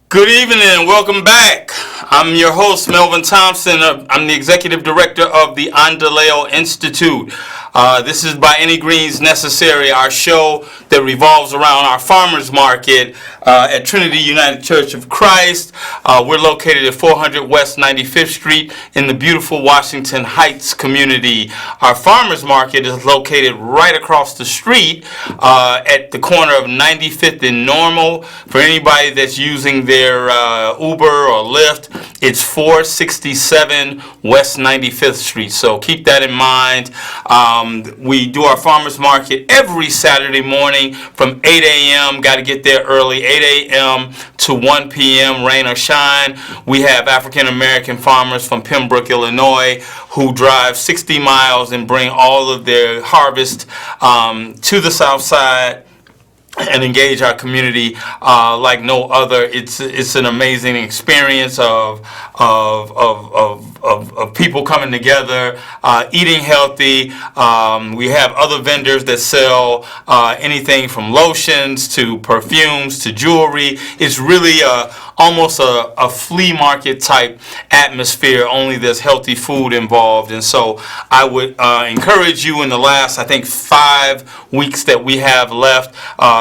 Good evening and welcome back. I'm your host, Melvin Thompson. I'm the executive director of the Endeleo Institute. This is By Any Greens Necessary, our show that revolves around our farmers market at Trinity United Church of Christ. We're located at 400 West 95th Street in the beautiful Washington Heights community. Our farmers market is located right across the street at the corner of 95th and Normal. For anybody that's using their Uber or Lyft, it's 467 West 95th Street. So keep that in mind. We do our farmers market every Saturday morning from 8 a.m. Got to get there early, 8 a.m. to 1 p.m., rain or shine. We have African American farmers from Pembroke, Illinois, who drive 60 miles and bring all of their harvest to the South Side and engage our community like no other. It's an amazing experience of people coming together, eating healthy. We have other vendors that sell anything from lotions to perfumes to jewelry. It's really almost a flea market type atmosphere, only there's healthy food involved. And so I would encourage you in the last, I think, 5 weeks that we have left.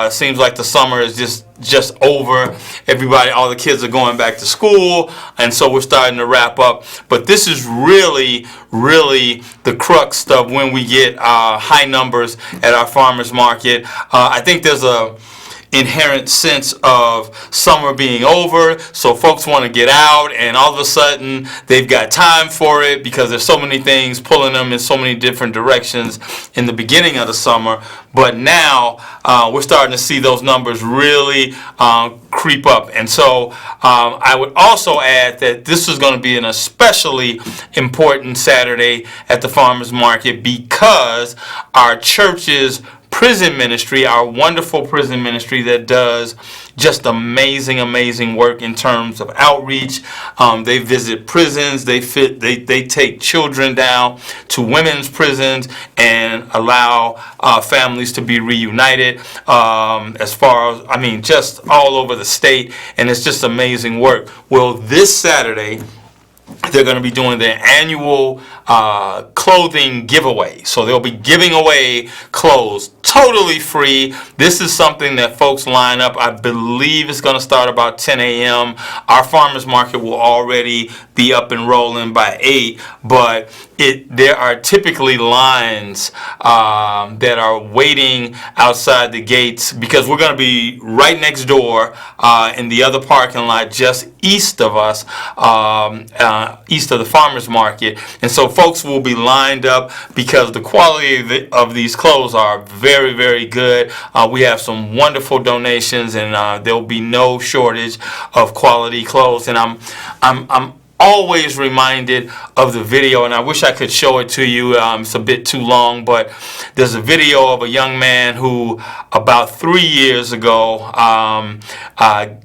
Seems like the summer is just over. Everybody, all the kids are going back to school, and so we're starting to wrap up. But this is really the crux of when we get high numbers at our farmers market. I think there's a inherent sense of summer being over, so folks want to get out, and all of a sudden they've got time for it because there's so many things pulling them in so many different directions in the beginning of the summer. But now we're starting to see those numbers really creep up. And so I would also add that this is going to be an especially important Saturday at the farmers market because our church's prison ministry, our wonderful prison ministry that does just amazing work in terms of outreach. They visit prisons. They take children down to women's prisons and allow families to be reunited. As far as just all over the state, and it's just amazing work. Well, this Saturday they're going to be doing their annual clothing giveaway. So they'll be giving away clothes totally free. This is something that folks line up. I believe it's going to start about 10 a.m. Our farmers market will already be up and rolling by 8, but there are typically lines that are waiting outside the gates because we're going to be right next door in the other parking lot just east of us, east of the farmers market. And so folks will be lined up because the quality of these clothes are very good. We have some wonderful donations, and there'll be no shortage of quality clothes. And I'm always reminded of the video, and I wish I could show it to you. It's a bit too long, but there's a video of a young man who about 3 years ago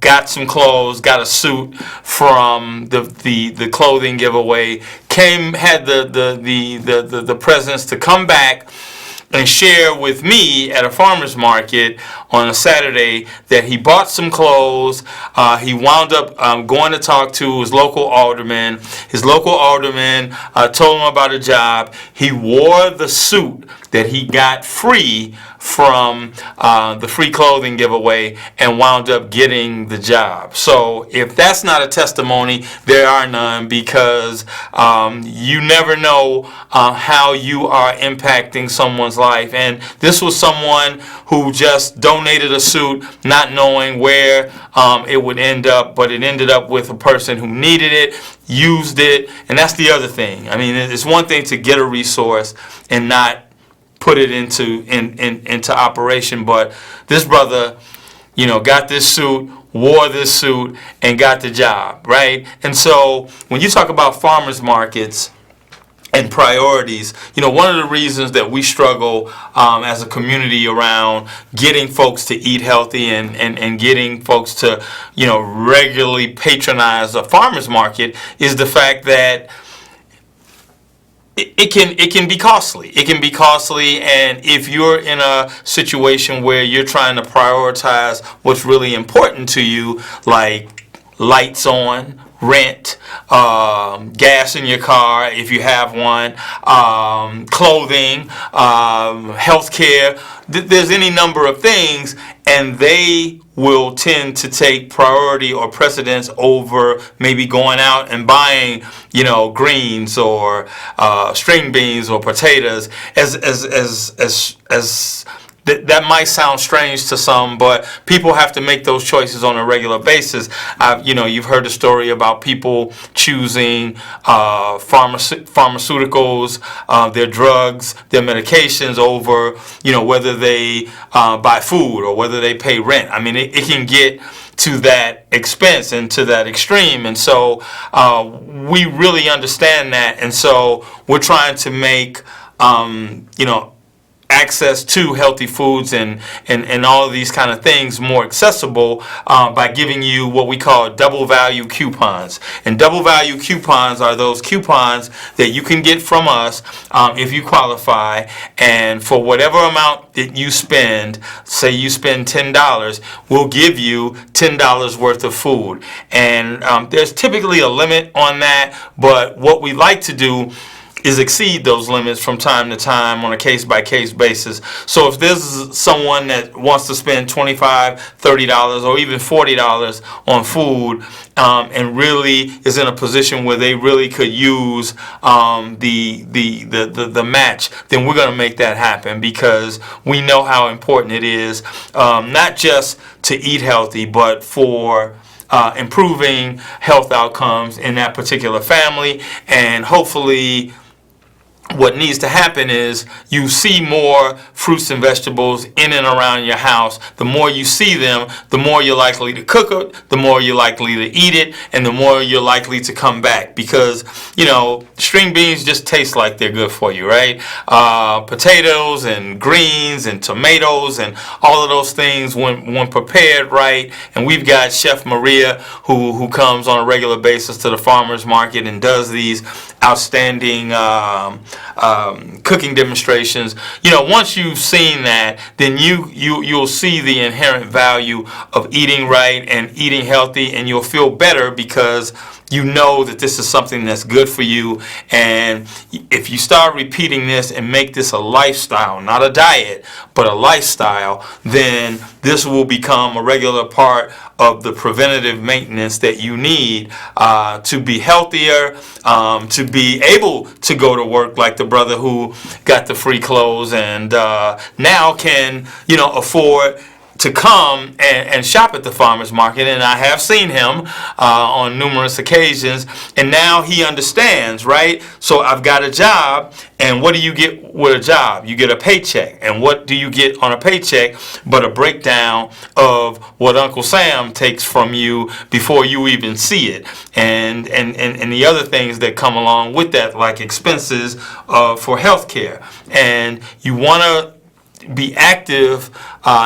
got some clothes, got a suit from the clothing giveaway, had the presence to come back and share with me at a farmer's market on a Saturday that he bought some clothes. He wound up going to talk to his local alderman. His local alderman told him about a job. He wore the suit that he got free from the free clothing giveaway and wound up getting the job. So if that's not a testimony, there are none, because you never know how you are impacting someone's life. And this was someone who just donated a suit not knowing where it would end up, but it ended up with a person who needed it, used it. And that's the other thing. I mean, it's one thing to get a resource and not put it into operation, but this brother, got this suit, wore this suit, and got the job, right? And so when you talk about farmers markets and priorities, one of the reasons that we struggle as a community around getting folks to eat healthy and getting folks to regularly patronize a farmers market is the fact that it can be costly. It can be costly, and if you're in a situation where you're trying to prioritize what's really important to you, like lights on, rent, gas in your car if you have one, clothing, health care. There's any number of things, and they will tend to take priority or precedence over maybe going out and buying, greens or string beans or potatoes. That might sound strange to some, but people have to make those choices on a regular basis. You've heard the story about people choosing pharmaceuticals, their drugs, their medications over, whether they buy food or whether they pay rent. I mean, it can get to that expense and to that extreme, and so we really understand that, and so we're trying to make access to healthy foods and all of these kind of things more accessible by giving you what we call double value coupons. And double value coupons are those coupons that you can get from us if you qualify, and for whatever amount that you spend, say you spend $10, we'll give you $10 worth of food. And there's typically a limit on that, but what we like to do is exceed those limits from time to time on a case-by-case basis. So if there's someone that wants to spend $25, $30, or even $40 on food, and really is in a position where they really could use the match, then we're going to make that happen, because we know how important it is, not just to eat healthy, but for improving health outcomes in that particular family. And hopefully what needs to happen is you see more fruits and vegetables in and around your house. The more you see them, the more you're likely to cook it, the more you're likely to eat it, and the more you're likely to come back, because string beans just taste like they're good for you, right? Potatoes and greens and tomatoes and all of those things, when prepared right, and we've got Chef Maria who comes on a regular basis to the farmers market and does these outstanding cooking demonstrations. Once you've seen that, then you'll see the inherent value of eating right and eating healthy, and you'll feel better because you know that this is something that's good for you. And if you start repeating this and make this a lifestyle, not a diet, but a lifestyle, then this will become a regular part of the preventative maintenance that you need to be healthier, to be able to go to work, like the brother who got the free clothes and now can afford to come and shop at the farmer's market. And I have seen him on numerous occasions, and now he understands, right? So I've got a job, and what do you get with a job? You get a paycheck. And what do you get on a paycheck but a breakdown of what Uncle Sam takes from you before you even see it, and the other things that come along with that, like expenses for health care. And you want to be active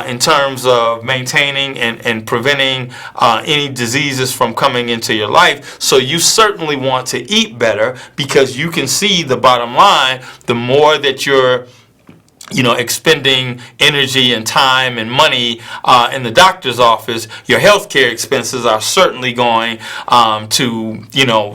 in terms of maintaining and preventing any diseases from coming into your life. So you certainly want to eat better, because you can see the bottom line. The more that you're expending energy and time and money in the doctor's office, your healthcare expenses are certainly going to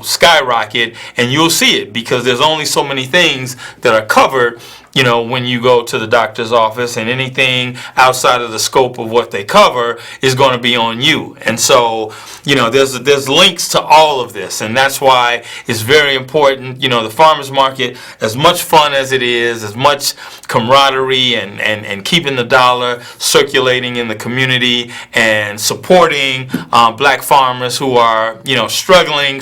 skyrocket, and you'll see it, because there's only so many things that are covered when you go to the doctor's office, and anything outside of the scope of what they cover is going to be on you. And so, there's links to all of this, and that's why it's very important. The farmers market, as much fun as it is, as much camaraderie and keeping the dollar circulating in the community and supporting black farmers who are, struggling,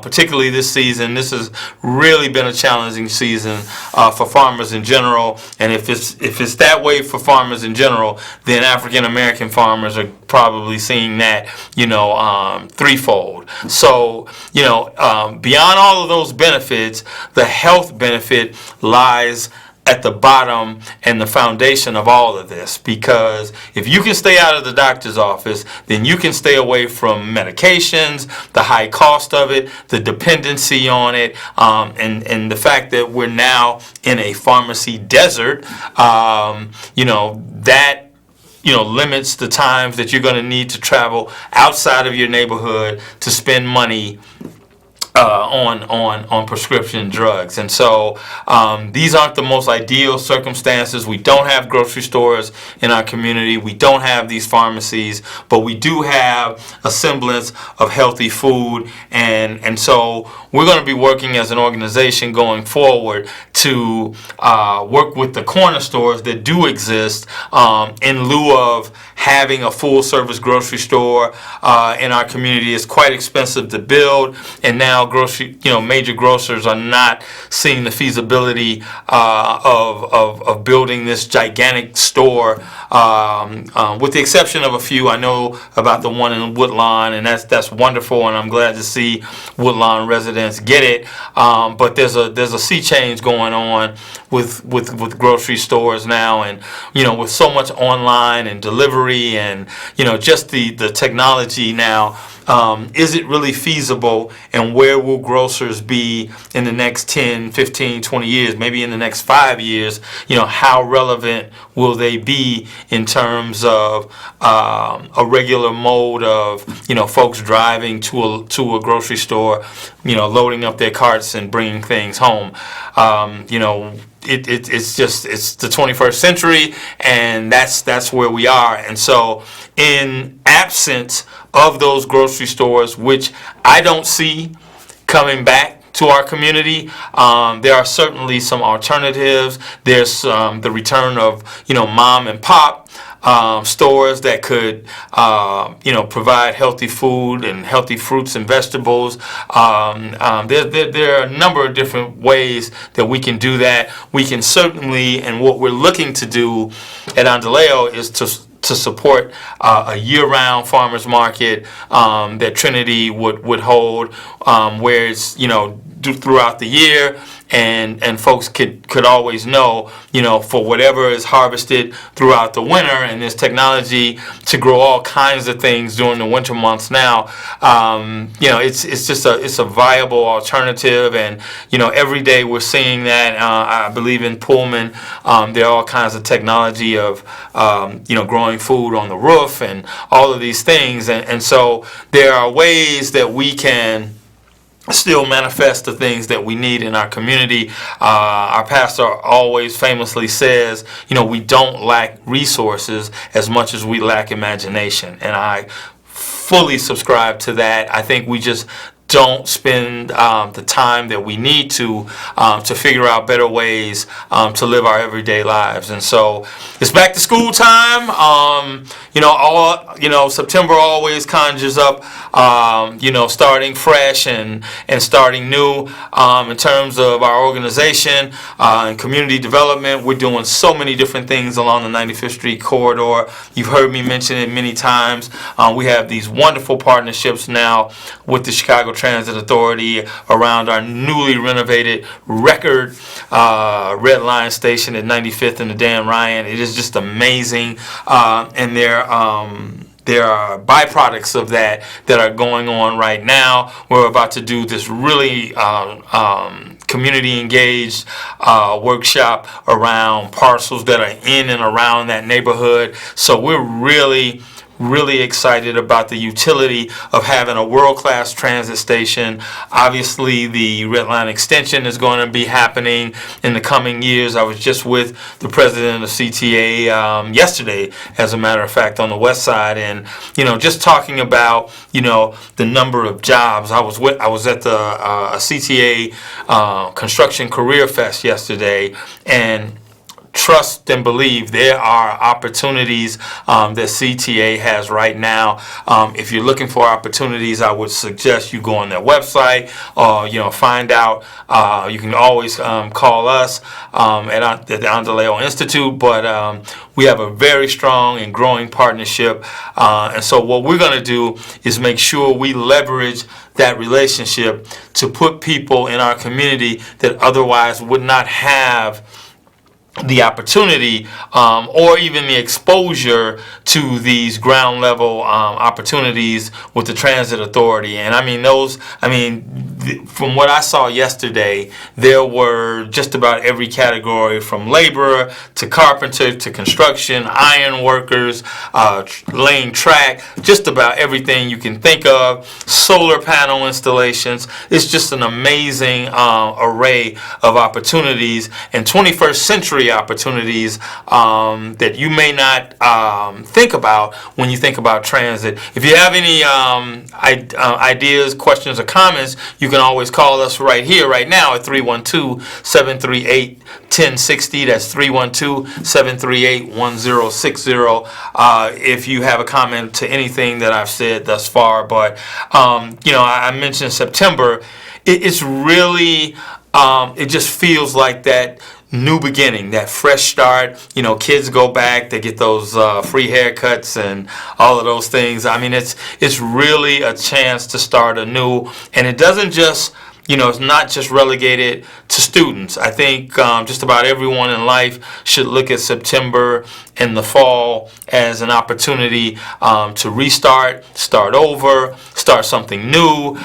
particularly this season. This has really been a challenging season for farmers in general, and if it's that way for farmers in general, then African American farmers are probably seeing that threefold. So beyond all of those benefits, the health benefit lies at the bottom and the foundation of all of this, because if you can stay out of the doctor's office, then you can stay away from medications, the high cost of it, the dependency on it, and the fact that we're now in a pharmacy desert. That limits the times that you're going to need to travel outside of your neighborhood to spend money on prescription drugs. And so these aren't the most ideal circumstances. We don't have grocery stores in our community. We don't have these pharmacies, but we do have a semblance of healthy food. And so we're going to be working as an organization going forward to work with the corner stores that do exist in lieu of having a full service grocery store in our community. Is quite expensive to build, and now major grocers are not seeing the feasibility of building this gigantic store, with the exception of a few. I know about the one in Woodlawn, and that's wonderful, and I'm glad to see Woodlawn residents get it. But there's a sea change going on with grocery stores now, and with so much online and delivery, and just the technology now. Is it really feasible, and where will grocers be in the next 10, 15, 20 years, maybe in the next 5 years? How relevant will they be in terms of a regular mode of folks driving to a grocery store, loading up their carts and bringing things home? It's the 21st century, and that's where we are. And so, in absence of those grocery stores, which I don't see coming back to our community, there are certainly some alternatives. There's the return of mom and pop stores that could provide healthy food and healthy fruits and vegetables. There are a number of different ways that we can do that. We can certainly, and what we're looking to do at Endeleo is to support a year-round farmers market that Trinity would hold, where it's throughout the year, and folks could always know, for whatever is harvested throughout the winter, and there's technology to grow all kinds of things during the winter months now. It's a viable alternative, and every day we're seeing that. I believe in Pullman, there are all kinds of technology of growing food on the roof and all of these things, and so there are ways that we can still manifest the things that we need in our community. Our pastor always famously says, we don't lack resources as much as we lack imagination. And I fully subscribe to that. I think we just don't spend the time that we need to figure out better ways to live our everyday lives. And so it's back to school time. September always conjures up starting fresh and starting new. In terms of our organization and community development, we're doing so many different things along the 95th Street corridor. You've heard me mention it many times. We have these wonderful partnerships now with the Chicago Transit Authority around our newly renovated record Red Line station at 95th and the Dan Ryan. It is just amazing, and there are byproducts of that are going on right now. We're about to do this really community engaged workshop around parcels that are in and around that neighborhood. So we're really excited about the utility of having a world-class transit station. Obviously, the Red Line extension is going to be happening in the coming years. I was just with the president of CTA yesterday, as a matter of fact, on the west side, and just talking about the number of jobs. I was at the CTA Construction Career Fest yesterday, and trust and believe there are opportunities that CTA has right now. If you're looking for opportunities, I would suggest you go on their website or find out. You can always call us at the Endeleo Institute, but we have a very strong and growing partnership, and so what we're going to do is make sure we leverage that relationship to put people in our community that otherwise would not have the opportunity or even the exposure to these ground level opportunities with the transit authority. And from what I saw yesterday, there were just about every category, from laborer to carpenter to construction, iron workers, laying track, just about everything you can think of, solar panel installations. It's just an amazing array of opportunities and 21st century opportunities that you may not think about when you think about transit. If you have any ideas, questions, or comments, you can always call us right here, right now at 312-738-1060. That's 312-738-1060. If you have a comment to anything that I've said thus far. But, I mentioned September. It's really, it just feels like that new beginning, that fresh start. Kids go back, they get those free haircuts and all of those things. I mean, it's really a chance to start anew, and it doesn't just, it's not just relegated to students. I think just about everyone in life should look at September and the fall as an opportunity to restart, start over, start something new,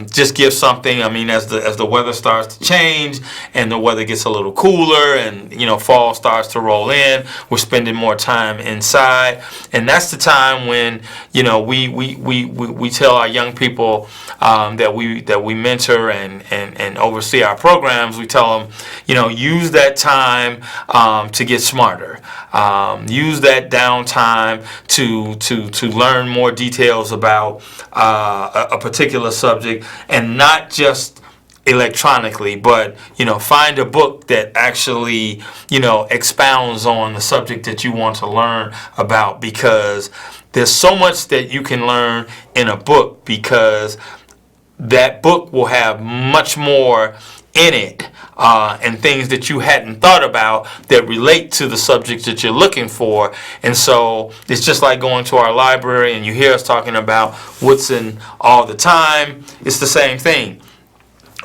just give something. I mean, as the weather starts to change and the weather gets a little cooler and fall starts to roll in, we're spending more time inside, and that's the time when we tell our young people that we mentor and oversee our programs. We tell them, use that time to get smarter. Use that downtime to learn more details about a particular subject, and not just electronically, but find a book that actually expounds on the subject that you want to learn about, because there's so much that you can learn in a book, because that book will have much more in it and things that you hadn't thought about that relate to the subject that you're looking for. And so it's just like going to our library and you hear us talking about Woodson all the time. It's the same thing.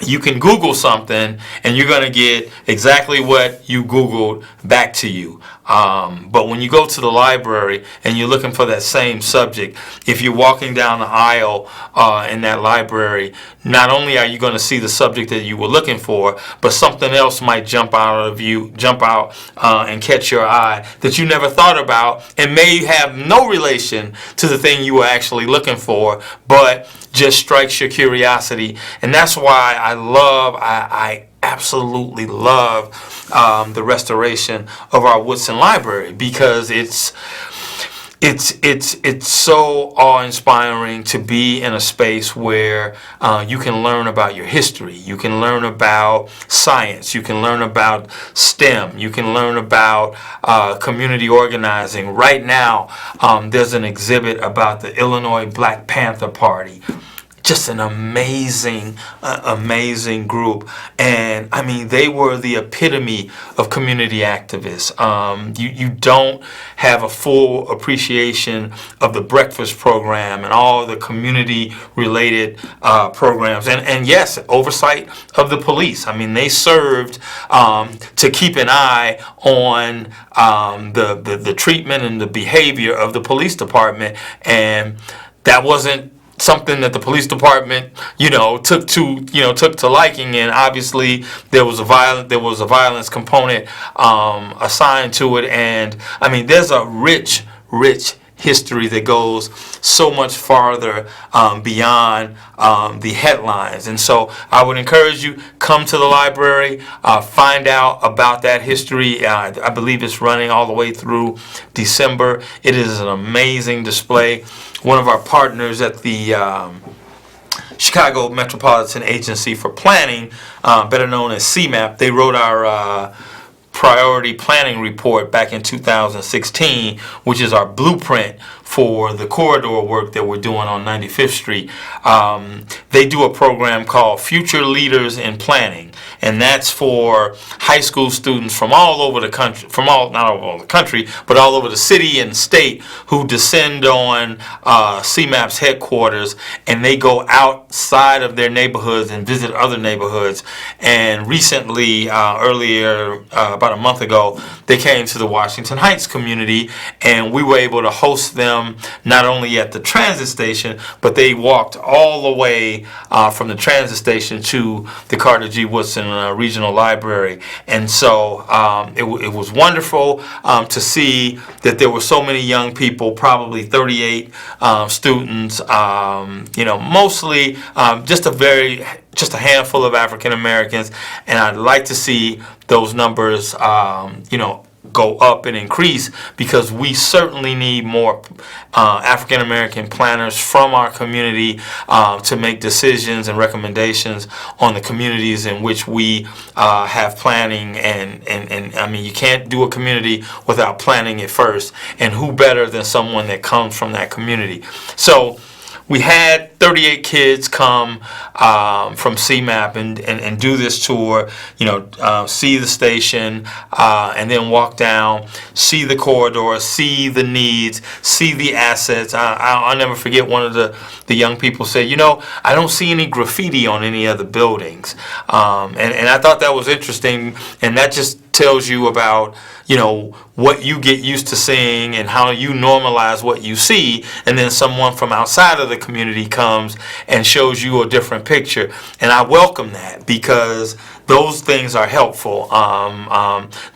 You can Google something and you're going to get exactly what you Googled back to you. But when you go to the library and you're looking for that same subject, if you're walking down the aisle in that library, not only are you going to see the subject that you were looking for, but something else might jump out and catch your eye that you never thought about, and may have no relation to the thing you were actually looking for, but just strikes your curiosity. And that's why I absolutely love the restoration of our Woodson Library, because it's so awe-inspiring to be in a space where you can learn about your history, you can learn about science, you can learn about STEM, you can learn about community organizing. Right now, there's an exhibit about the Illinois Black Panther Party. Just an amazing group. And I mean, they were the epitome of community activists. You don't have a full appreciation of the breakfast program and all the community related programs. And yes, oversight of the police. I mean, they served to keep an eye on the treatment and the behavior of the police department. And that wasn't something that the police department, took to liking, and obviously there was a violence component assigned to it. And I mean, there's a rich history that goes so much farther beyond the headlines. And so I would encourage you, come to the library, find out about that history. I believe it's running all the way through December. It is an amazing display. One of our partners at the Chicago Metropolitan Agency for Planning, better known as CMAP, they wrote our priority planning report back in 2016, which is our blueprint for the corridor work that we're doing on 95th Street. They do a program called Future Leaders in Planning, and that's for high school students from all over the country, not all over the country, but all over the city and state, who descend on CMAP's headquarters, and they go outside of their neighborhoods and visit other neighborhoods. And recently, earlier, about a month ago, they came to the Washington Heights community, and we were able to host them them not only at the transit station, but they walked all the way from the transit station to the Carter G. Woodson Regional Library. And so it was wonderful to see that there were so many young people, probably 38 students, mostly just a handful of African Americans, and I'd like to see those numbers, go up and increase, because we certainly need more African American planners from our community to make decisions and recommendations on the communities in which we have planning. And I mean, you can't do a community without planning it first, and who better than someone that comes from that community? So we had 38 kids come from CMAP and do this tour, see the station, and then walk down, see the corridor, see the needs, see the assets. I'll never forget one of the young people said, I don't see any graffiti on any of the buildings. And I thought that was interesting, and that just tells you about what you get used to seeing and how you normalize what you see, and then someone from outside of the community comes and shows you a different picture. And I welcome that, because those things are helpful.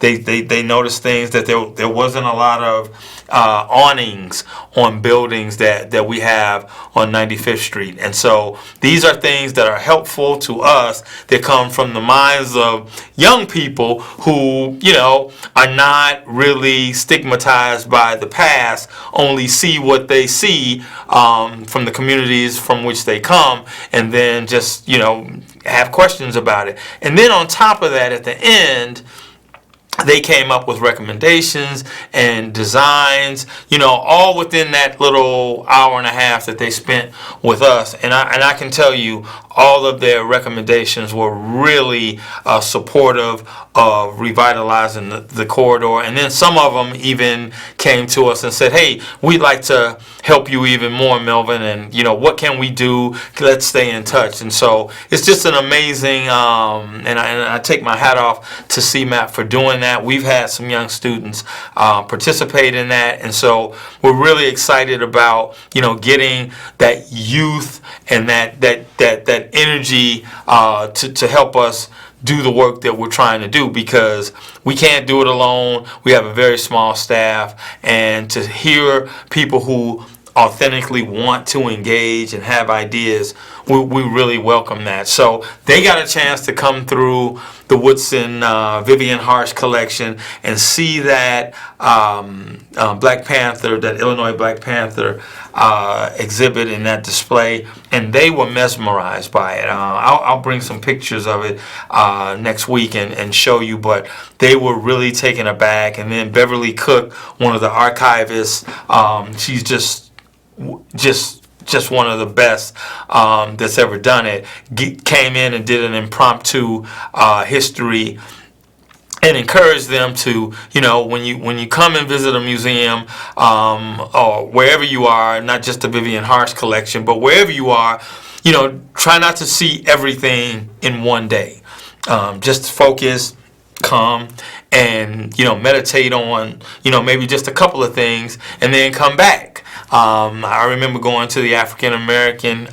They noticed things that there wasn't a lot of awnings on buildings that we have on 95th Street. And so these are things that are helpful to us, that come from the minds of young people who, are not really stigmatized by the past, only see what they see from the communities from which they come, and then just, have questions about it. And then on top of that, at the end, they came up with recommendations and designs, all within that little hour and a half that they spent with us. And I can tell you, all of their recommendations were really supportive of revitalizing the corridor. And then some of them even came to us and said, hey, we'd like to help you even more, Melvin, and what can we do? Let's stay in touch. And so it's just an amazing, and I take my hat off to CMAP for doing that. We've had some young students participate in that, and so we're really excited about getting that youth and that energy to help us do the work that we're trying to do, because we can't do it alone. We have a very small staff, and to hear people who authentically want to engage and have ideas, we really welcome that. So they got a chance to come through the Woodson Vivian Harsh collection and see that Black Panther, that Illinois Black Panther exhibit in that display, and they were mesmerized by it. I'll bring some pictures of it next week and show you, but they were really taken aback. And then Beverly Cook, one of the archivists, she's just one of the best that's ever done it, came in and did an impromptu history, and encourage them to, when you come and visit a museum, or wherever you are, not just the Vivian Harsh collection, but wherever you are, try not to see everything in one day. Just focus, come, and meditate on maybe just a couple of things, and then come back. I remember going to the African American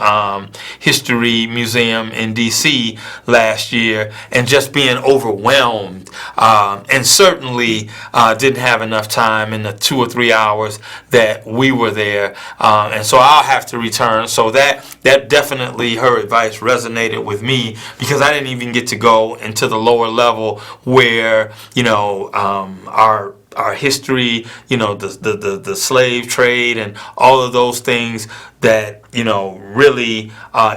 History Museum in DC last year and just being overwhelmed, and certainly didn't have enough time in the 2 or 3 hours that we were there, and so I'll have to return. So that definitely, her advice resonated with me, because I didn't even get to go into the lower level where our history, the slave trade and all of those things that really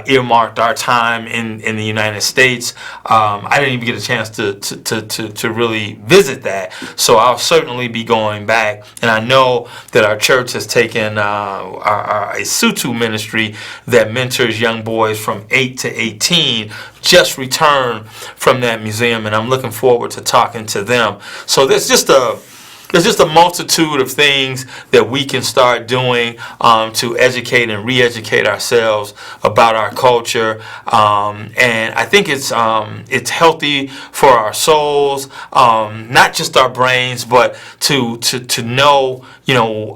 earmarked our time in the United States. I didn't even get a chance to really visit that, so I'll certainly be going back. And I know that our church has taken our Isutu ministry that mentors young boys from 8 to 18, just returned from that museum, and I'm looking forward to talking to them. So there's just a there's just a multitude of things that we can start doing to educate and re-educate ourselves about our culture, and I think it's healthy for our souls, not just our brains, but to know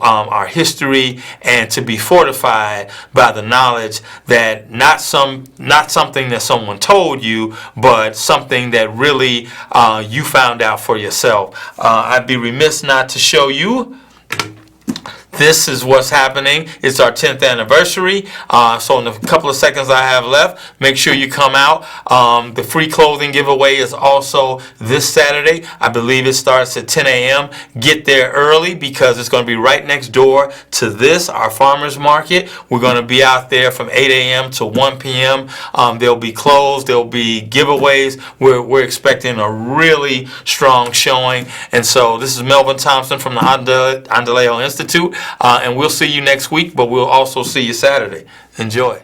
our history, and to be fortified by the knowledge that not something that someone told you, but something that really you found out for yourself. I'd be remiss not to show you. This is what's happening. It's our 10th anniversary. So in the couple of seconds I have left, make sure you come out. The free clothing giveaway is also this Saturday. I believe it starts at 10 a.m. Get there early because it's going to be right next door to this, our farmers market. We're going to be out there from 8 a.m. to 1 p.m. There'll be clothes. There'll be giveaways. We're expecting a really strong showing. And so this is Melvin Thompson from the Endeleo Institute. And we'll see you next week, but we'll also see you Saturday. Enjoy.